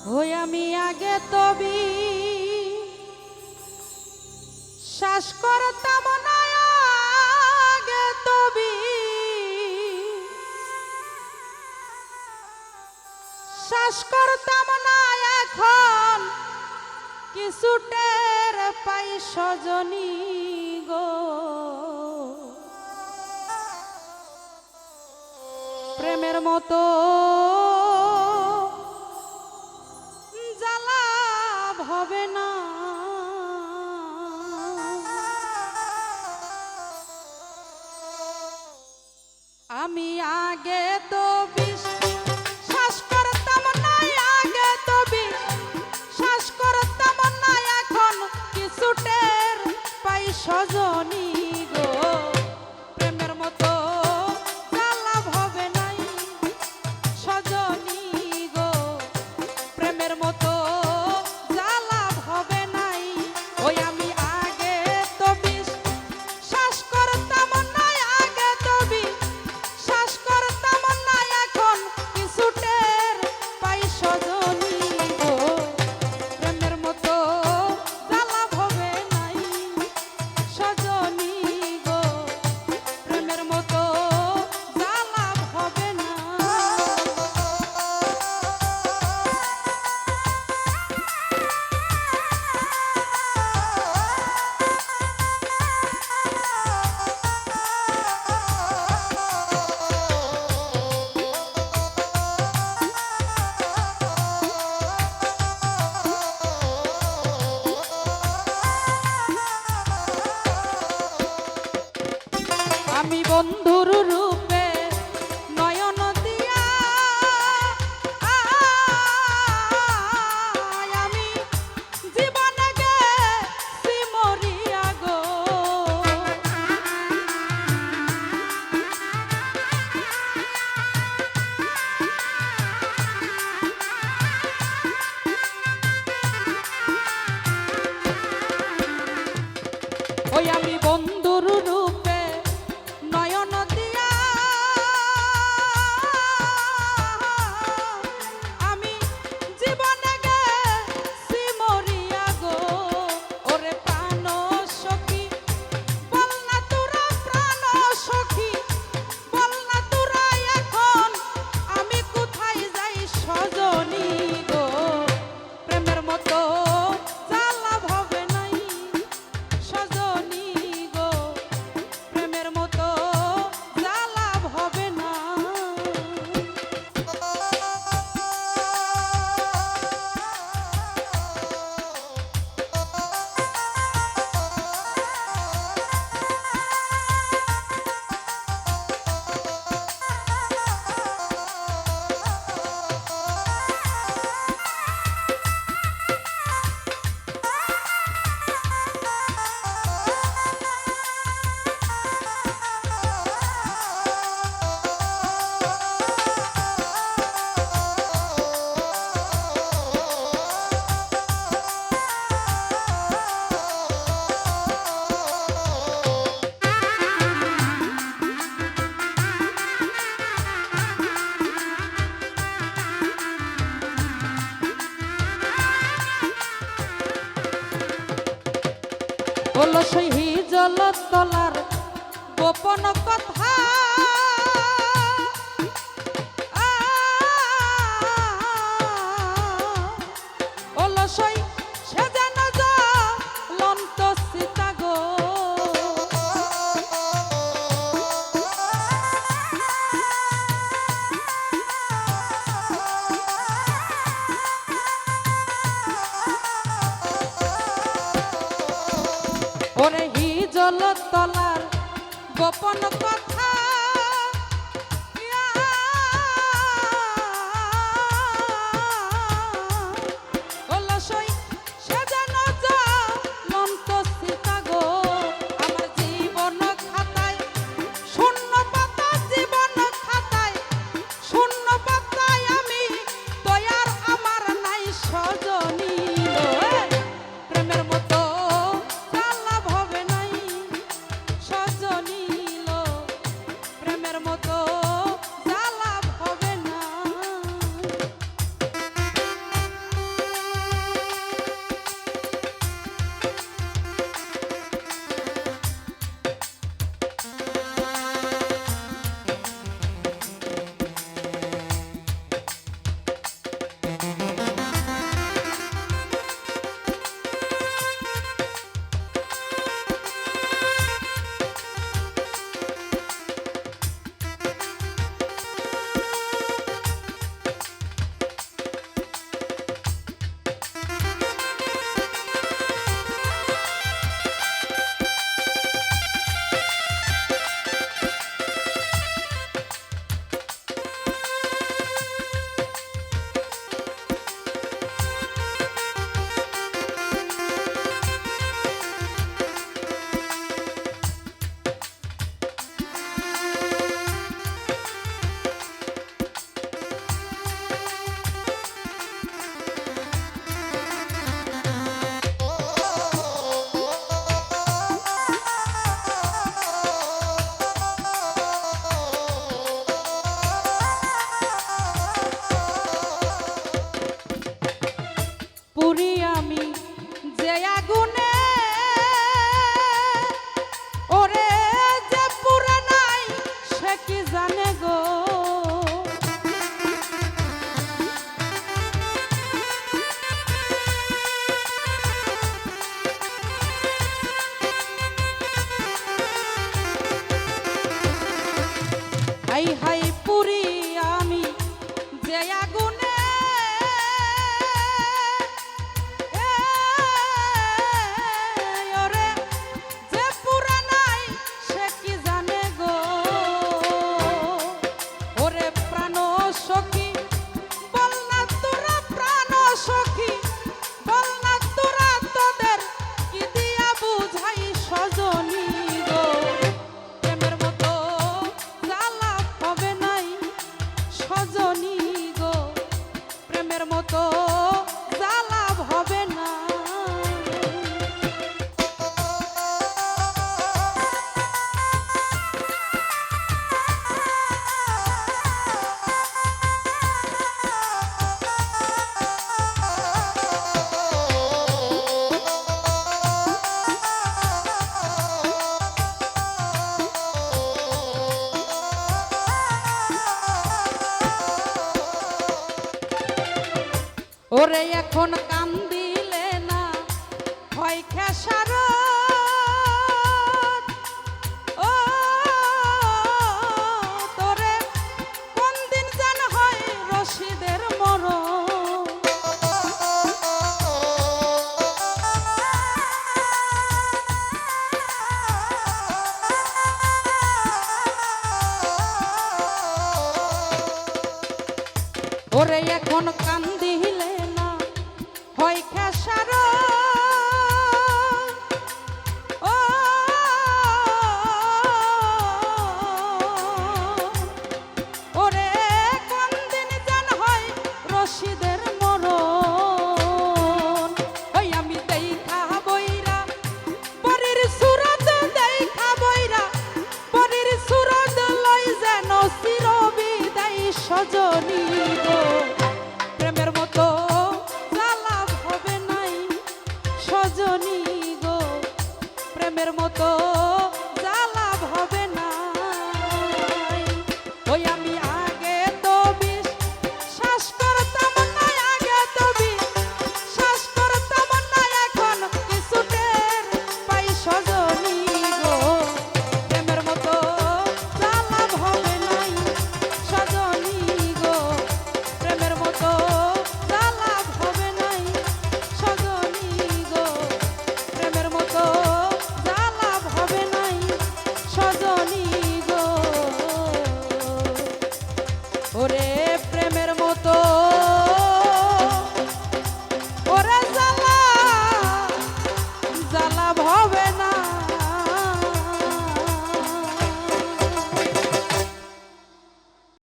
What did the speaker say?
হই আমি আগে তবি শ্বাস করতাম না আগে তবি শ্বাস করতাম না এখন কিছু টের পাই সজনী গো প্রেমের মতো জ্বালা হবে না আমি আগে তো বিশ্বাস করতাম না আগে তো বিশ্বাস করতাম না এখন কিছু টের পাই সজনী গো প্রেমের মতো জ্বালা হবে নাই সজনী গো প্রেমের মতো জ্বালা হবে নাই ওই আমি আগে তো বিশ্বাস করতাম না আগে তো বিশ্বাস করতাম না এখন কিছু টের পাই সজনী গো প্রেমের মতো জ্বালা হবে নাই সজনী গো প্রেমের মতো জ্বালা হবে না আমি বন্ধুর রূপে নয়ন দিয়া আমি জীবনে গেছি মরিয়া গো ওই আমি বন্ধুর রূপে নয়ন দিয়া আমি জীবনে গেছি মরিয়া গো ওরে প্রাণ সখী বল না তোরা প্রাণ সখী বল না তোরা এখন আমি কোথায় যাই সজনী গো প্রেমের মতো জ্বালা হবে নাই সজনী গো প্রেমের মতো জ্বালা হবে না হলো সেই হিজল তলার গোপন কথা হলো সেই সে যেন জ্বলন্ত সীতা গো ওরে হিজল তলার গোপন কথা হলো সই সে যেন জ্বলন্ত সীতা গো আমার জীবন খাতায় শূন্য পাতা জীবন খাতায় শূন্য পাতায় আমি দয়ার আমার নাই সজনী প্রেমের মতো জ্বালা হবে নাই সজনী যে আগুনে ওরে যে পুরা নাই সে কি জানে গো ওরে প্রাণ সখী বল না তোরা প্রাণ সখী বল না তোরা তোদের কি দিয়া বুঝাই সজনী গো প্রেমের মতো জ্বালা হবে নাই সজনী গো প্রেমের মতো জ্বালা হবে না ওরে এখন কান দিলে না হয় খেসার ও তোরে কোন দিন যেন হয় রশিদের মরণ ওরে এখন কান দিলে না হয় খেসার